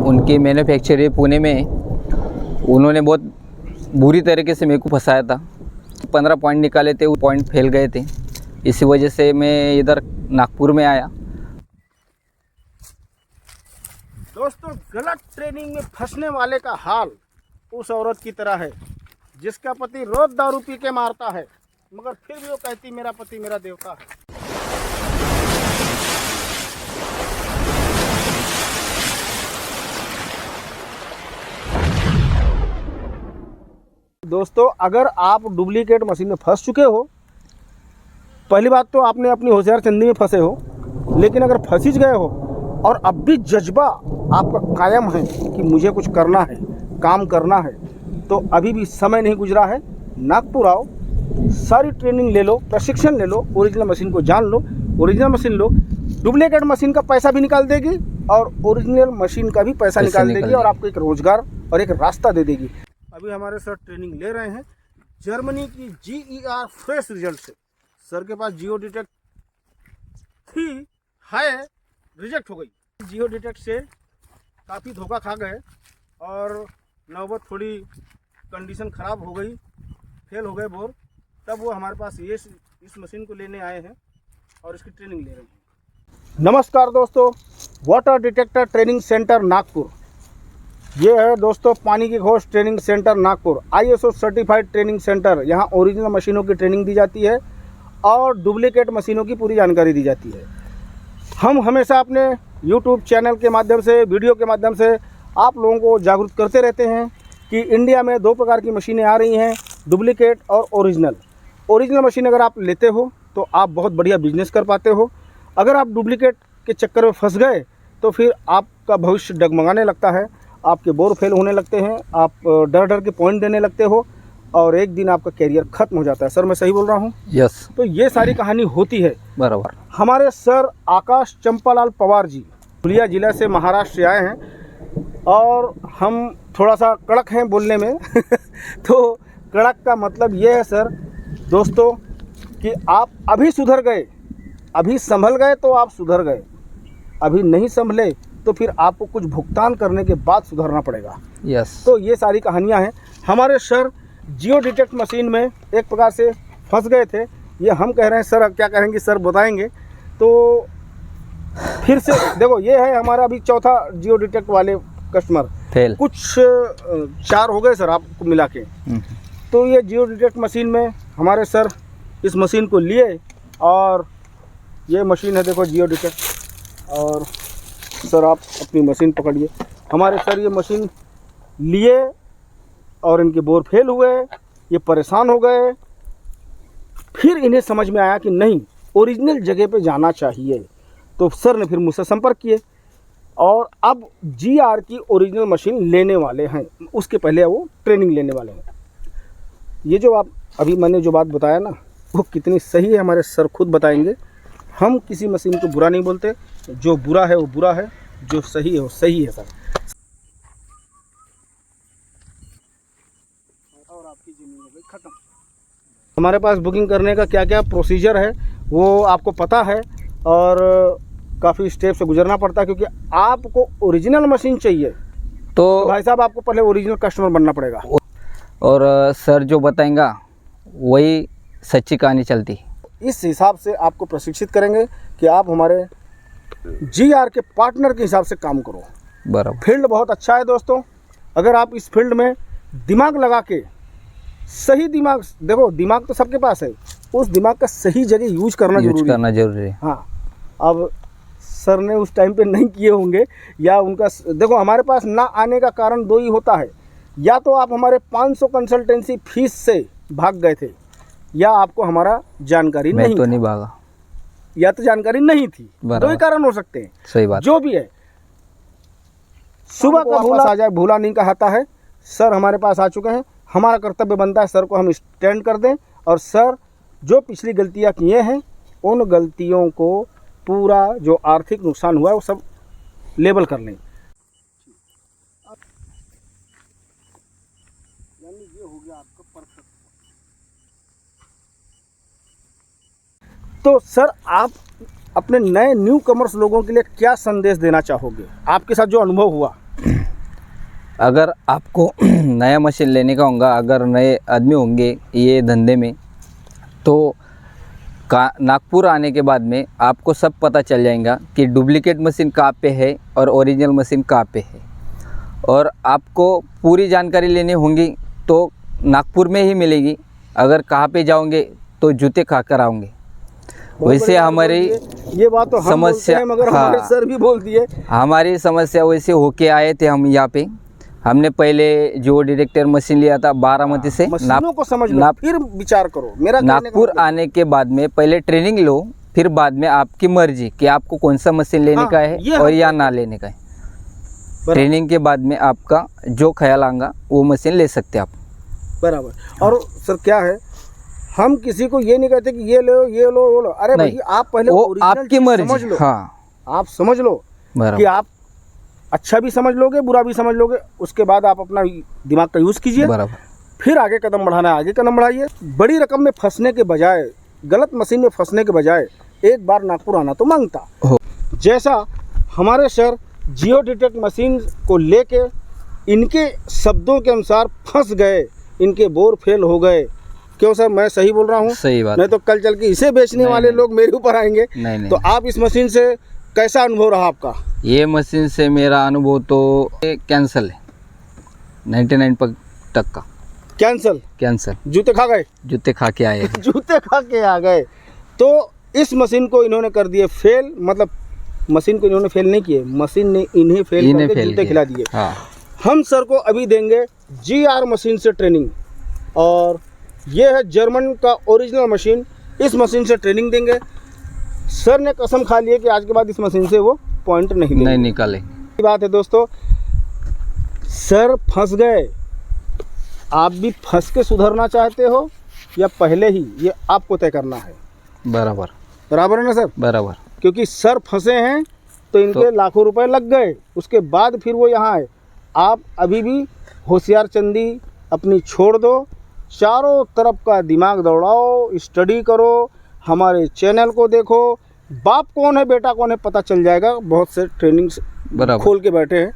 उनकी मैन्युफैक्चर है पुणे में, उन्होंने बहुत बुरी तरीके से मेरे को फंसाया था। 15 पॉइंट निकाले थे, वो पॉइंट फेल गए थे। इसी वजह से मैं इधर नागपुर में आया। दोस्तों, गलत ट्रेनिंग में फंसने वाले का हाल उस औरत की तरह है जिसका पति रोज दारू पी के मारता है, मगर फिर भी वो कहती मेरा पति मेरा देवता है। दोस्तों, अगर आप डुप्लीकेट मशीन में फंस चुके हो, पहली बात तो आपने अपनी होशियार चंदी में फंसे हो, लेकिन अगर फंस गए हो और अब भी जज्बा आपका कायम है कि मुझे कुछ करना है, काम करना है, तो अभी भी समय नहीं गुजरा है। नागपुर आओ, सारी ट्रेनिंग ले लो, प्रशिक्षण ले लो, ओरिजिनल मशीन को जान लो, ओरिजिनल मशीन लो। डुप्लीकेट मशीन का पैसा भी निकाल देगी और ओरिजिनल मशीन का भी पैसा निकाल देगी और आपको एक रोजगार और एक रास्ता दे देगी। अभी हमारे सर ट्रेनिंग ले रहे हैं जर्मनी की GER फ्रेश रिजल्ट से। सर के पास जियो डिटेक्ट थी, है, रिजेक्ट हो गई। जियो डिटेक्ट से काफ़ी धोखा खा गए और नौबत थोड़ी कंडीशन ख़राब हो गई, फेल हो गए बोर। तब वो हमारे पास इस मशीन को लेने आए हैं और इसकी ट्रेनिंग ले रहे हैं। नमस्कार दोस्तों, water detector training centre Nagpur. ये है दोस्तों पानी की खोज training centre Nagpur, ISO certified training centre. यहाँ ओरिजिनल मशीनों की ट्रेनिंग दी जाती है और डुप्लीकेट मशीनों की पूरी जानकारी दी जाती है। हम हमेशा अपने YouTube चैनल के माध्यम से, वीडियो के माध्यम से आप लोगों को जागरूक करते रहते हैं कि इंडिया में 2 प्रकार की मशीनें आ रही हैं, डुप्लीकेट और ओरिजिनल। ओरिजिनल मशीन अगर आप लेते हो तो आप बहुत बढ़िया बिजनेस कर पाते हो। अगर आप डुप्लीकेट के चक्कर में फंस गए तो फिर आपका भविष्य डगमगाने लगता है, आपके बोर फेल होने लगते हैं, आप डर डर के पॉइंट देने लगते हो और एक दिन आपका कैरियर खत्म हो जाता है। सर, मैं सही बोल रहा हूँ? यस। तो ये सारी कहानी होती है। बराबर। हमारे हमारे सर आकाश चंपालाल पवार जी पुलिया जिला से महाराष्ट्र से आए हैं और हम थोड़ा सा कड़क हैं बोलने में तो कड़क का मतलब ये है सर दोस्तों कि आप अभी सुधर गए, अभी संभल गए तो आप सुधर गए, अभी नहीं संभले तो फिर आपको कुछ भुगतान करने के बाद सुधरना पड़ेगा। यस। तो ये सारी कहानियां हैं। हमारे सर जियो डिटेक्ट मशीन में एक प्रकार से फंस गए थे। ये हम कह रहे हैं, सर क्या कहेंगे, सर बताएंगे। तो फिर से देखो, ये है हमारा अभी चौथा जियो डिटेक्ट वाले कस्टमर, फेल कुछ 4 हो गए सर आपको मिला के। तो ये जियो डिटेक्ट मशीन में हमारे सर इस मशीन को लिए और ये मशीन है देखो जियो डिटेक्ट। और सर आप अपनी मशीन पकड़िए। हमारे सर ये मशीन लिए और इनके बोर फेल हुए, ये परेशान हो गए। फिर इन्हें समझ में आया कि नहीं, ओरिजिनल जगह पे जाना चाहिए। तो सर ने फिर मुझसे संपर्क किए और अब GR की ओरिजिनल मशीन लेने वाले हैं। उसके पहले वो ट्रेनिंग लेने वाले हैं। ये जो आप अभी मैंने जो बात बताया ना, वो कितनी सही है हमारे सर खुद बताएंगे। हम किसी मशीन को बुरा नहीं बोलते, जो बुरा है वो बुरा है, जो सही है वो सही है सर। और आपकी ज़मीन हो गई ख़त्म। हमारे पास बुकिंग करने का क्या क्या प्रोसीजर है वो आपको पता है और काफ़ी स्टेप से गुजरना पड़ता है, क्योंकि आपको ओरिजिनल मशीन चाहिए तो भाई साहब आपको पहले ओरिजिनल कस्टमर बनना पड़ेगा। और सर जो बताएंगा वही सच्ची कहानी चलती। इस हिसाब से आपको प्रशिक्षित करेंगे कि आप हमारे GR के पार्टनर के हिसाब से काम करो। बराबर। फील्ड बहुत अच्छा है दोस्तों। अगर आप इस फील्ड में दिमाग लगा के, सही दिमाग, देखो दिमाग तो सबके पास है, उस दिमाग का सही जगह यूज करना जरूरी है। हाँ, अब सर ने उस टाइम पे नहीं किए होंगे या उनका, देखो हमारे पास ना आने का कारण 2 ही होता है, या तो आप हमारे 500 कंसल्टेंसी फीस से भाग गए थे, या आपको हमारा जानकारी नहीं तो नहीं भागा, या तो जानकारी नहीं थी। 2 ही कारण हो सकते हैं। सही बात। जो भी है, सुबह का भूला आ जाए भूला नहीं कहता है। सर हमारे पास आ चुके हैं, हमारा कर्तव्य बनता है सर को हम स्टैंड कर दें और सर जो पिछली गलतियां किए हैं उन गलतियों को पूरा जो आर्थिक नुकसान हुआ है वो सब लेबल कर लें। यानी ये हो गया आपका परफेक्ट। तो सर आप अपने नए न्यू कमर्स लोगों के लिए क्या संदेश देना चाहोगे? आपके साथ जो अनुभव हुआ। अगर आपको नया मशीन लेने का होगा, अगर नए आदमी होंगे ये धंधे में, तो नागपुर आने के बाद में आपको सब पता चल जाएगा कि डुप्लीकेट मशीन कहाँ पे है और ओरिजिनल मशीन कहाँ पे है। और आपको पूरी जानकारी लेनी होगी तो नागपुर में ही मिलेगी। अगर कहाँ पे जाओगे तो जूते खाकर आओगे। वैसे हमारी ये बात तो हम समस्या, बोलते हैं, मगर हमारे सर भी बोल दिए। हमारी समस्या वैसे होके आए थे हम यहाँ पे। हमने पहले जो डायरेक्टर मशीन लिया था बारामती से। मशीनों को समझ लो, फिर विचार करो। मेरा नागपुर आने के बाद में पहले ट्रेनिंग लो, फिर बाद में आपकी मर्जी कि आपको कौन सा मशीन लेने का है और या ना लेने का है। ट्रेनिंग के बाद में आपका जो ख्याल आएगा वो मशीन ले सकते आप। बराबर। और सर क्या है, हम किसी को ये नहीं कहते कि ये लो ये लो वो लो। अरे भाई आप पहले वो आपकी मर्जी समझ लो। हाँ, आप समझ लो बराबर। कि आप अच्छा भी समझ लोगे, बुरा भी समझ लोगे, उसके बाद आप अपना दिमाग का यूज़ कीजिए। बराबर। फिर आगे कदम बढ़ाना है, आगे कदम बढ़ाइए। बड़ी रकम में फंसने के बजाय, गलत मशीन में फंसने के बजाय एक बार नागपुर आना तो मांगता हो। जैसा हमारे सर जियो डिटेक्ट मशीन को लेके इनके शब्दों के अनुसार फंस गए, इनके बोर फेल हो गए। क्यों सर, मैं सही बोल रहा हूँ? सही बात। नहीं तो कल चल के इसे बेचने वाले लोग मेरे ऊपर आएंगे। नहीं। तो आप इस मशीन से कैसा अनुभव रहा आपका? ये मशीन से मेरा अनुभव तो कैंसिल है, 99% का कैंसिल। जूते खा गए? जूते खा के आए। जूते खा के आ गए। तो इस मशीन को इन्होंने कर दिए फेल। मतलब मशीन को इन्होंने फेल नहीं किए, मशीन ने इन्हें फेल करके जूते खिला दिए। हाँ। हम सर को अभी देंगे GR मशीन से ट्रेनिंग, और ये है जर्मन का ओरिजिनल मशीन। इस मशीन से ट्रेनिंग देंगे। सर ने कसम खा ली है कि आज के बाद इस मशीन से वो पॉइंट नहीं निकाले। बात है दोस्तों, सर फंस गए। आप भी फंस के सुधरना चाहते हो या पहले ही, ये आपको तय करना है। बराबर है ना सर? बराबर। क्योंकि सर फंसे हैं तो इनके लाखों रुपए लग गए, उसके बाद फिर वो यहाँ आए। आप अभी भी होशियार चंदी अपनी छोड़ दो, चारों तरफ का दिमाग दौड़ाओ, स्टडी करो, हमारे चैनल को देखो। बाप कौन है बेटा कौन है पता चल जाएगा, बहुत से ट्रेनिंग खोल के बैठे हैं।